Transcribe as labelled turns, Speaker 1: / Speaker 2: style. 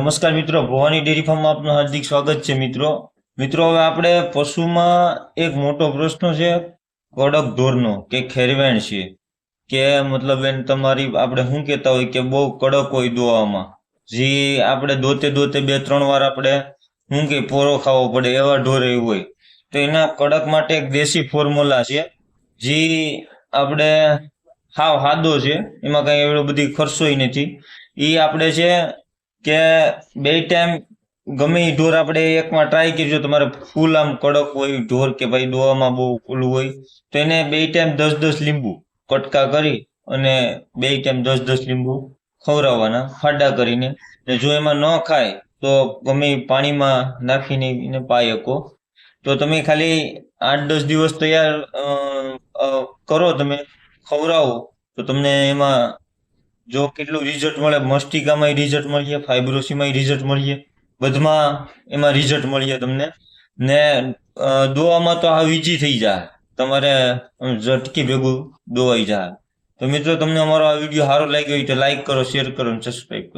Speaker 1: નમસ્કાર મિત્રો, ભવાની ડેરી ફાર્મમાં આપનું હાર્દિક સ્વાગત છે મિત્રો. હવે આપણે પશુમાં એક મોટો પ્રશ્ન છે કડક ઢોરનો કે ખેરવેણ છે કે મતલબ એને તમારી આપણે શું કહેતા હોય કે બહુ કડક હોય દોવામાં, જે આપણે દોતે 2-3 વાર આપણે શું કે પોરો ખાવો પડે એવા ઢોર એવું હોય. તો એના કડક માટે એક દેશી ફોર્મ્યુલા છે જે આપણે હાવ સાદો છે, એમાં કઈ એવડો બધી ખર્ચોય નથી. એ આપણે છે કે 2 ટાઈમ ગમે એ ઢોર આપણે એકમાં ટ્રાય કરજો. તમારે ફૂલ આમ કડક હોય ઢોર કે ભાઈ દોવામાં બહુ ફૂલું હોય તો એને 2 ટાઈમ 10-10 લીંબુ કટકા કરી અને 2 ટાઈમ 10-10 લીંબુ ખવડાવવાના ખાડા કરીને. ને જો એમાં ન ખાય તો ગમે એ પાણીમાં નાખીને એને પાઈ શકો. તો તમે ખાલી 8-10 દિવસ તૈયાર કરો, તમે ખવડાવો તો તમને એમાં જો કેટલું રિઝલ્ટ મળે, મસ્ટિકામાં રિઝલ્ટ મળીએ, ફાઇબ્રોસીમાં રિઝલ્ટ મળીએ, બધમાં એમાં રિઝલ્ટ મળીએ તમને. ને દોવામાં તો આ ઈજી થઈ જાય, તમારે ઝટકી ભેગું દોવાઈ જાય. તો મિત્રો, તમને અમારો આ વિડીયો સારો લાગ્યો હોય તો લાઈક કરો, શેર કરો અને સબસ્ક્રાઈબ કરો.